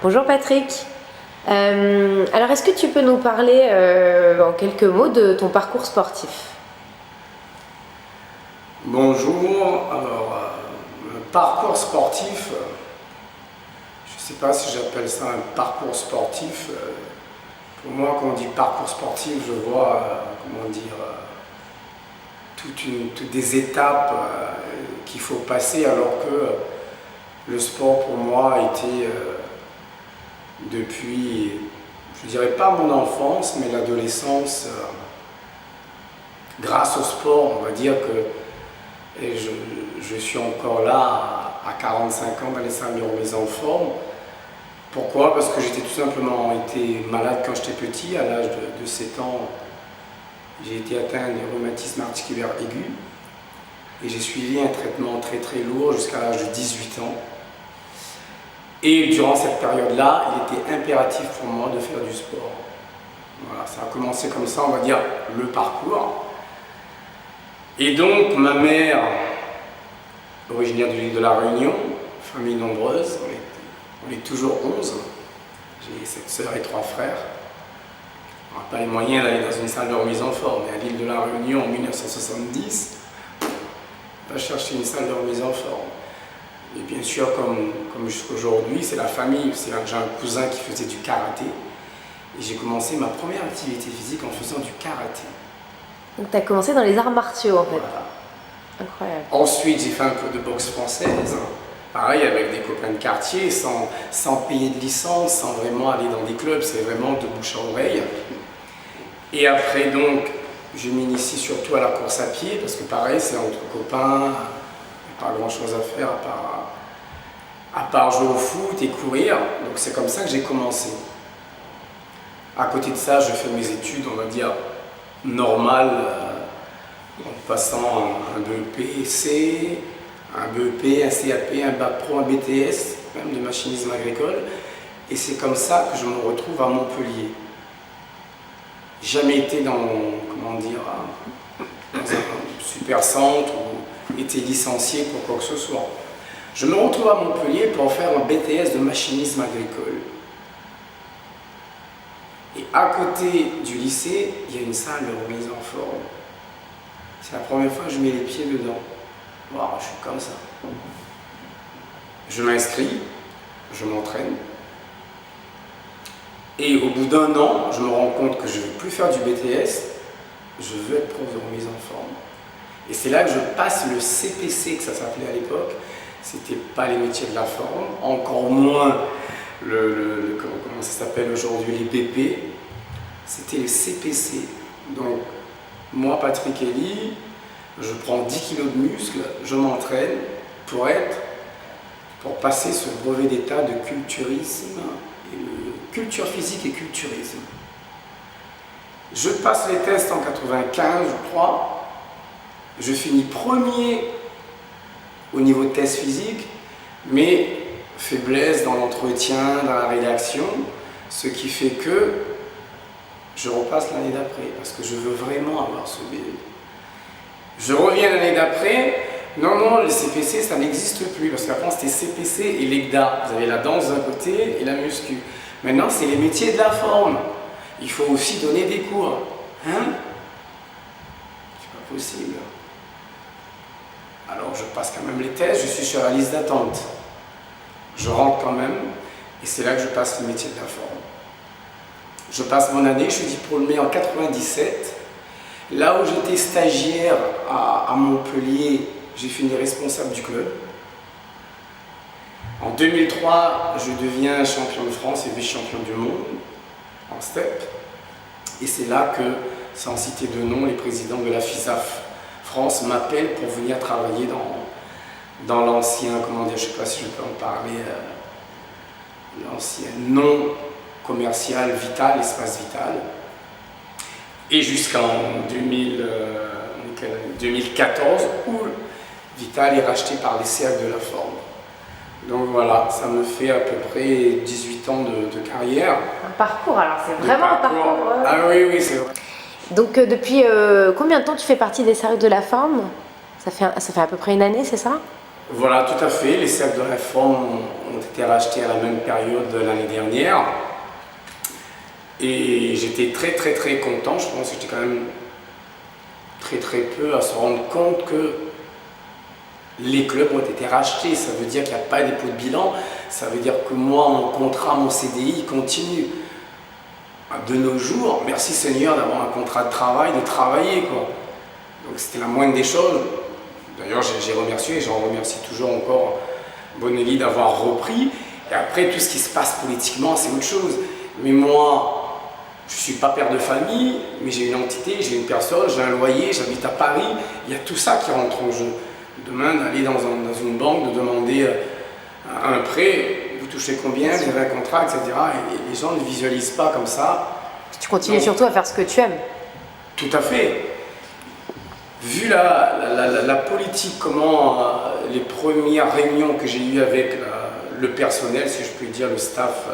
Bonjour Patrick. Alors est-ce que tu peux nous parler en quelques mots de ton parcours sportif? Bonjour, alors le parcours sportif, je ne sais pas si j'appelle ça un parcours sportif. Pour moi, quand on dit parcours sportif, je vois, comment dire, toutes des étapes qu'il faut passer, alors que le sport pour moi a été depuis, je dirais pas mon enfance, mais l'adolescence, grâce au sport, on va dire que et je suis encore là à 45 ans dans les salles de remise en forme. Pourquoi? Parce que j'étais tout simplement été malade quand j'étais petit. À l'âge de 7 ans, j'ai été atteint de rhumatisme articulaire aigu. Et j'ai suivi un traitement très très lourd jusqu'à l'âge de 18 ans. Et durant cette période-là, il était impératif pour moi de faire du sport. Voilà, ça a commencé comme ça, on va dire, le parcours. Et donc, ma mère, originaire de l'île de la Réunion, famille nombreuse, on est toujours 11. J'ai 7 sœurs et 3 frères. On n'a pas les moyens d'aller dans une salle de remise en forme. Mais à l'île de la Réunion, en 1970, on va chercher une salle de remise en forme. Et bien sûr, comme jusqu'aujourd'hui, c'est la famille. J'ai un cousin qui faisait du karaté. Et j'ai commencé ma première activité physique en faisant du karaté. Donc tu as commencé dans les arts martiaux en fait. Voilà. Incroyable. Ensuite, j'ai fait un peu de boxe française. Pareil, avec des copains de quartier, sans payer de licence, sans vraiment aller dans des clubs, c'est vraiment de bouche à oreille. Et après, donc, je m'initie surtout à la course à pied, parce que pareil, c'est entre copains, il n'y a pas grand chose à faire à part jouer au foot et courir. Donc c'est comme ça que j'ai commencé. À côté de ça, je fais mes études, on va dire, normales, en passant un BEP-C, un BEP, un CAP, un bac pro, un BTS, même de machinisme agricole. Et c'est comme ça que je me retrouve à Montpellier. Jamais été dans, comment dire, dans un super centre ou été licencié pour quoi que ce soit. Je me retrouve à Montpellier pour faire un BTS de machinisme agricole. Et à côté du lycée, il y a une salle de remise en forme. C'est la première fois que je mets les pieds dedans. Wow, je suis comme ça. Je m'inscris, je m'entraîne. Et au bout d'un an, je me rends compte que je ne veux plus faire du BTS, je veux être prof de remise en forme. Et c'est là que je passe le CPC, que ça s'appelait à l'époque. C'était pas les métiers de la forme, encore moins comment ça s'appelle aujourd'hui, les BP. C'était les CPC. Donc, moi, Patrick Elie, je prends 10 kilos de muscles, je m'entraîne pour passer ce brevet d'état de culturisme, culture physique et culturisme. Je passe les tests en 95, je crois. Je finis premier au niveau de test physique, mais faiblesse dans l'entretien, dans la rédaction, ce qui fait que je repasse l'année d'après, parce que je veux vraiment avoir ce BE. Je reviens l'année d'après, non, le CPC, ça n'existe plus, parce qu'avant c'était CPC et l'EGDA. Vous avez la danse d'un côté et la muscu. Maintenant, c'est les métiers de la forme. Il faut aussi donner des cours. Hein? C'est pas possible. Alors, je passe quand même les tests, je suis sur la liste d'attente. Je rentre quand même, et c'est là que je passe le métier de la forme. Je passe mon année, je suis diplômé en 97. Là où j'étais stagiaire à Montpellier, j'ai fini responsable du club. En 2003, je deviens champion de France et vice-champion du monde en step. Et c'est là que, sans citer de nom, les présidents de la FISAF France m'appellent pour venir travailler dans l'ancien, comment dire, je ne sais pas si je peux en parler, l'ancien nom commercial Vital, Espace Vital. Et jusqu'en 2014, où Vital est racheté par les cercles de la forme. Donc voilà, ça me fait à peu près 18 ans de carrière. Un parcours alors, c'est vraiment un parcours. Ah oui, c'est vrai. Donc depuis combien de temps tu fais partie des cercles de la forme? Ça fait à peu près une année, c'est ça? Voilà, tout à fait. Les cercles de réforme ont été rachetés à la même période de l'année dernière. Et j'étais très très très content. Je pense que j'étais quand même très très peu à se rendre compte que les clubs ont été rachetés. Ça veut dire qu'il n'y a pas de dépôt de bilan. Ça veut dire que moi, mon contrat, mon CDI continue. De nos jours, merci Seigneur d'avoir un contrat de travail, de travailler, quoi. Donc c'était la moindre des choses. D'ailleurs, j'ai remercié et j'en remercie toujours encore Bonelli d'avoir repris. Et après, tout ce qui se passe politiquement, c'est autre chose. Mais moi, je ne suis pas père de famille, mais j'ai une entité, j'ai une personne, j'ai un loyer, j'habite à Paris. Il y a tout ça qui rentre en jeu. Demain, d'aller dans une banque, de demander un prêt, vous touchez combien, vous avez un contrat, etc. Et les gens ne visualisent pas comme ça. Tu continues surtout à faire ce que tu aimes. Tout à fait. Vu la politique, comment les premières réunions que j'ai eues avec le personnel, si je puis dire, le staff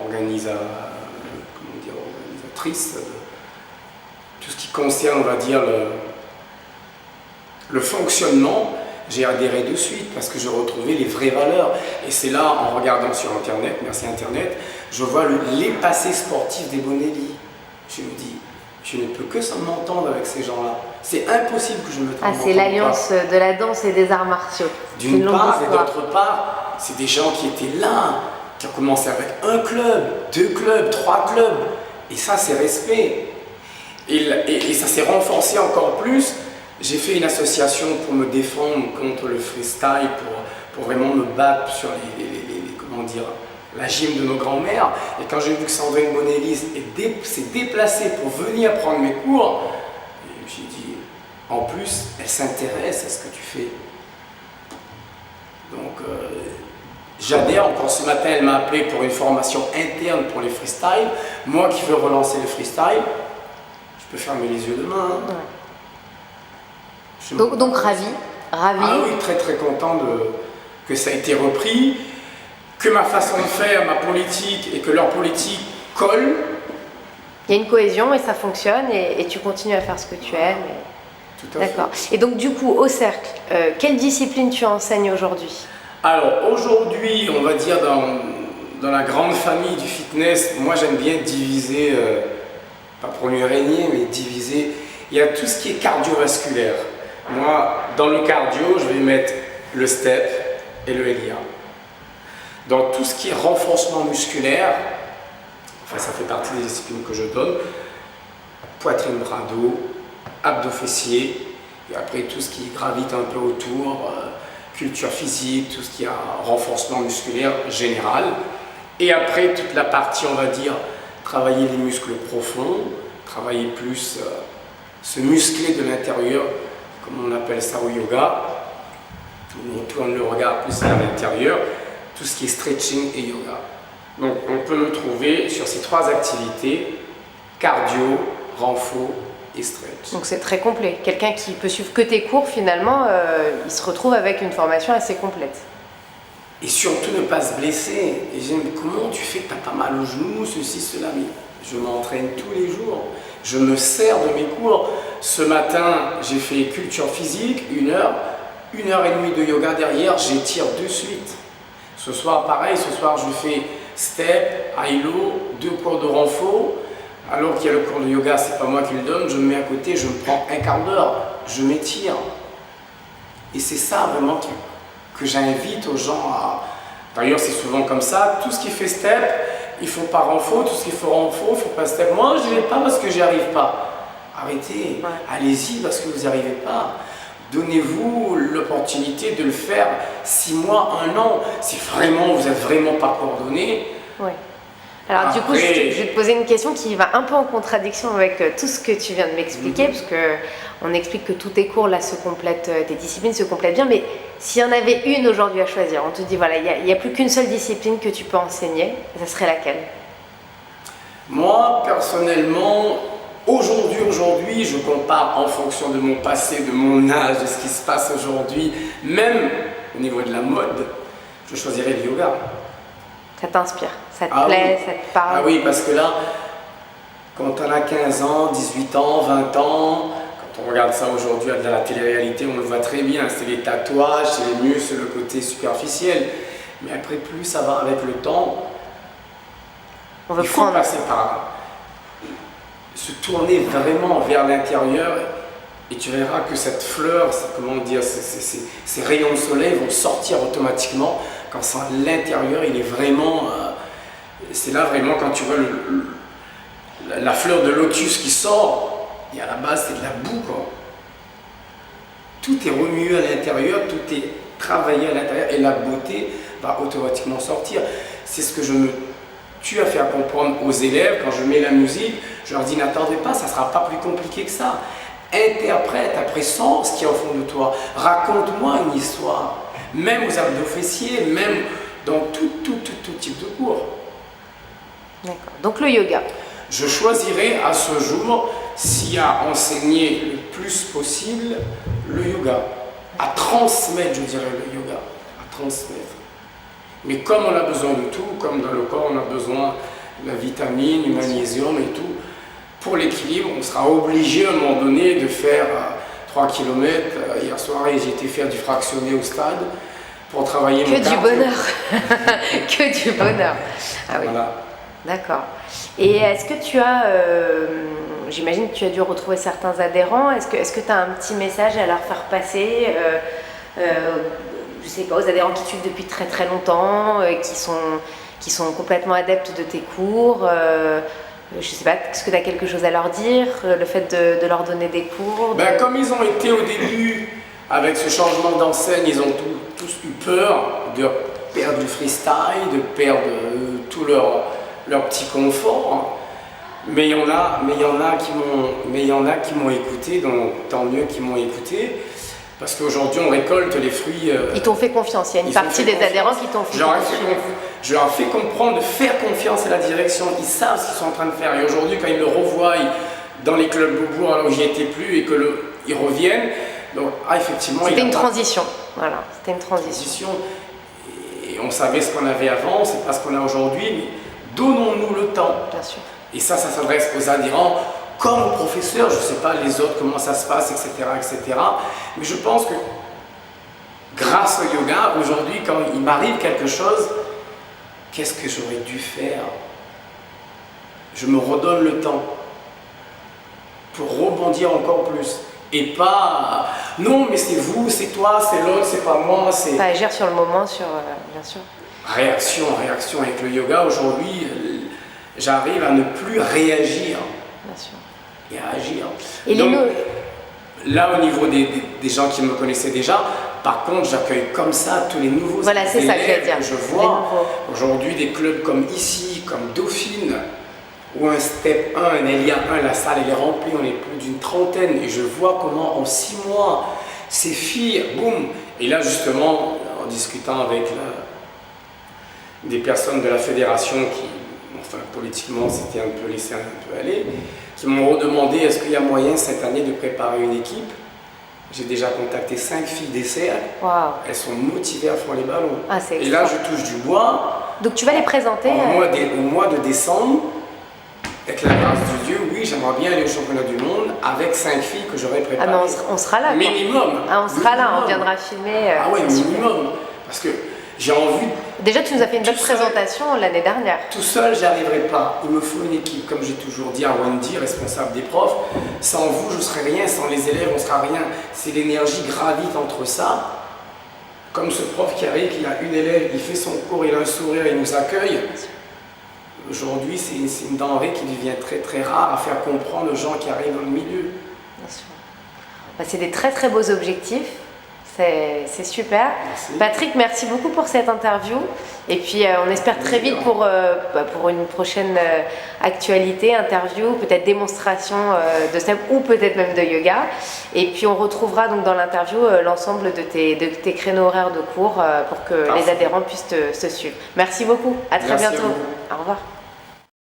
organisatrice, tout ce qui concerne, on va dire, le fonctionnement, j'ai adhéré de suite parce que je retrouvais les vraies valeurs. Et c'est là, en regardant sur Internet, merci Internet, je vois les passés sportifs des Bonelli. Je me dis, je ne peux que m'entendre avec ces gens-là. C'est impossible que je me trompe. Ah, c'est l'alliance de la danse et des arts martiaux. D'une part, et d'autre part, c'est des gens qui étaient là, qui ont commencé avec un club, 2 clubs, 3 clubs. Et ça, c'est respect. Et ça s'est renforcé encore plus. J'ai fait une association pour me défendre contre le freestyle, pour vraiment me battre sur comment dire, la gym de nos grands-mères. Et quand j'ai vu que Sandrine Bonelli s'est déplacée pour venir prendre mes cours, je me suis dit, en plus, elle s'intéresse à ce que tu fais. Donc, j'adhère. Encore ce matin, elle m'a appelé pour une formation interne pour les freestyles. Moi qui veux relancer le freestyle, je peux fermer les yeux demain. Hein. Ouais. Donc ravi. Ah oui, très très content que ça a été repris, que ma façon de faire, ma politique et que leur politique collent. Il y a une cohésion et ça fonctionne et tu continues à faire ce que tu aimes. Tout à fait. D'accord. Et donc du coup, au cercle, quelle discipline tu enseignes aujourd'hui? Alors aujourd'hui, on va dire dans la grande famille du fitness, moi j'aime bien diviser, pas pour mieux régner, mais diviser. Il y a tout ce qui est cardiovasculaire. Moi, dans le cardio, je vais mettre le step et le LIA. Dans tout ce qui est renforcement musculaire, enfin ça fait partie des disciplines que je donne, poitrine, bras, dos, abdos fessiers, et après tout ce qui gravite un peu autour, culture physique, tout ce qui a renforcement musculaire général. Et après toute la partie, on va dire, travailler les muscles profonds, travailler plus, se muscler de l'intérieur, comme on appelle ça au yoga, où on tourne le regard plus vers l'intérieur, tout ce qui est stretching et yoga. Donc on peut me trouver sur ces 3 activités, cardio, renfo et stretch. Donc c'est très complet. Quelqu'un qui peut suivre que tes cours, finalement, il se retrouve avec une formation assez complète. Et surtout ne pas se blesser. Et j'aime, comment tu fais que tu as pas mal au genou, ceci, cela, mais je m'entraîne tous les jours. Je me sers de mes cours. Ce matin, j'ai fait culture physique, 1 heure, 1h30 de yoga derrière, j'étire de suite. Ce soir, pareil, ce soir, je fais step, high-low, 2 cours de renfo. Alors qu'il y a le cours de yoga, c'est pas moi qui le donne, je me mets à côté, je me prends un quart d'heure, je m'étire. Et c'est ça vraiment que j'invite aux gens à... D'ailleurs, c'est souvent comme ça, tout ce qui fait step, il faut pas renfo, tout ce qu'il faut renfo, il faut pas step. Moi, je n'y vais pas parce que j'y arrive pas. Arrêtez, allez-y parce que vous n'y arrivez pas. Donnez-vous l'opportunité de le faire 6 mois, 1 an. Si vraiment vous n'êtes vraiment pas coordonné. Oui. Alors après, du coup, je vais te poser une question qui va un peu en contradiction avec tout ce que tu viens de m'expliquer, parce que on explique que tous tes cours là se complètent, tes disciplines se complètent bien, mais s'il y en avait une aujourd'hui à choisir, on te dit voilà, il n'y a plus qu'une seule discipline que tu peux enseigner, ça serait laquelle? Moi, personnellement, aujourd'hui, je compare en fonction de mon passé, de mon âge, de ce qui se passe aujourd'hui, même au niveau de la mode, je choisirais le yoga. Ça t'inspire, ça te plaît, oui. ça te parle? Ah oui, parce que là, quand on a 15 ans, 18 ans, 20 ans, Quand on regarde ça aujourd'hui dans la télé-réalité, on le voit très bien. C'est les tatouages, c'est les muscles, le côté superficiel. Mais après, plus ça va avec le temps, il faut passer par là. Se tourner vraiment vers l'intérieur et tu verras que cette fleur, comment dire, ces rayons de soleil vont sortir automatiquement quand c'est à l'intérieur. Il est vraiment, c'est là vraiment quand tu vois la fleur de lotus qui sort, et à la base c'est de la boue quoi. Tout est remué à l'intérieur, tout est travaillé à l'intérieur et la beauté va automatiquement sortir. C'est ce que je me tue à faire comprendre aux élèves quand je mets la musique. Je leur dis n'attendez pas, ça ne sera pas plus compliqué que ça. Interprète, après sens ce qu'il y a au fond de toi. Raconte-moi une histoire. Même aux abdos fessiers, même dans tout type de cours. D'accord. Donc le yoga. Je choisirais à ce jour, s'il y a enseigné le plus possible, le yoga. À transmettre, je dirais, le yoga. À transmettre. Mais comme on a besoin de tout, comme dans le corps, on a besoin de la vitamine, du magnésium et tout, pour l'équilibre, on sera obligé à un moment donné de faire 3 km. Hier soir, j'ai été faire du fractionné au stade pour travailler mon cardio. Que du bonheur. Que du bonheur. Ah oui. Voilà. D'accord. Et est-ce que tu as, j'imagine que tu as dû retrouver certains adhérents, est-ce que tu as un petit message à leur faire passer, je sais pas, aux adhérents qui te suivent depuis très très longtemps, qui sont complètement adeptes de tes cours, je sais pas, est-ce que tu as quelque chose à leur dire, le fait de leur donner des cours Comme ils ont été au début, avec ce changement d'enseigne, ils ont tous eu peur de perdre du freestyle, de perdre tout leur petit confort. Mais il y en a qui m'ont écouté, donc tant mieux qu'ils m'ont écouté. Parce qu'aujourd'hui, on récolte les fruits. Ils t'ont fait confiance, il y a une partie des adhérents qui t'ont fait confiance. Je leur ai fait comprendre de faire confiance à la direction. Ils savent ce qu'ils sont en train de faire. Et aujourd'hui, quand ils me revoient dans les clubs Beaubourg, alors que j'y étais plus, et qu'ils reviennent, donc effectivement. C'était une transition. Voilà, c'était une transition. Et on savait ce qu'on avait avant, c'est pas ce qu'on a aujourd'hui, mais donnons-nous le temps. Bien sûr. Et ça s'adresse aux adhérents. Comme aux professeurs, je ne sais pas les autres, comment ça se passe, etc., etc. Mais je pense que grâce au yoga, aujourd'hui, quand il m'arrive quelque chose, qu'est-ce que j'aurais dû faire? Je me redonne le temps pour rebondir encore plus. Et pas, non, mais c'est vous, c'est toi, c'est l'autre, c'est pas moi. Pas agir sur le moment, bien sûr. Réaction avec le yoga. Aujourd'hui, j'arrive à ne plus réagir. Bien sûr. Et à agir. Et donc, là, au niveau des gens qui me connaissaient déjà, par contre, j'accueille comme ça tous les nouveaux voilà, c'est ça que je veux dire. Je vois aujourd'hui des clubs comme ici, comme Dauphine, ou un Step 1, un Elia 1, la salle elle est remplie, on est plus d'une trentaine, et je vois comment en 6 mois, ces filles, boum. Et là, justement, en discutant avec des personnes de la fédération qui, enfin, politiquement, c'était un peu laissé un peu aller, qui m'ont redemandé est-ce qu'il y a moyen cette année de préparer une équipe. J'ai déjà contacté 5 filles d'essai. Wow. Elles sont motivées à fond les ballons. Ah, et là, je touche du bois. Donc tu vas les présenter au mois de décembre, avec la grâce de Dieu, oui, j'aimerais bien aller au championnat du monde avec 5 filles que j'aurais préparées. Ah, mais on sera là. Minimum. Ah, on sera là, on viendra filmer. Ah ouais, minimum. Parce que j'ai envie. Déjà, tu nous as fait une belle présentation l'année dernière. Tout seul, j'y arriverai pas. Il me faut une équipe, comme j'ai toujours dit à Wendy, responsable des profs. Sans vous, je ne serai rien. Sans les élèves, on ne sera rien. C'est l'énergie gravite entre ça. Comme ce prof qui arrive, il a une élève, il fait son cours, il a un sourire, il nous accueille. Aujourd'hui, c'est une denrée qui devient très très rare à faire comprendre aux gens qui arrivent dans le milieu. Bien sûr. C'est des très très beaux objectifs. C'est super. Merci. Patrick, merci beaucoup pour cette interview. Et puis on espère très vite pour une prochaine actualité, interview, peut-être démonstration de step ou peut-être même de yoga. Et puis on retrouvera donc dans l'interview l'ensemble de tes créneaux horaires de cours pour que les adhérents puissent te suivre. Merci beaucoup. À très bientôt. Au revoir.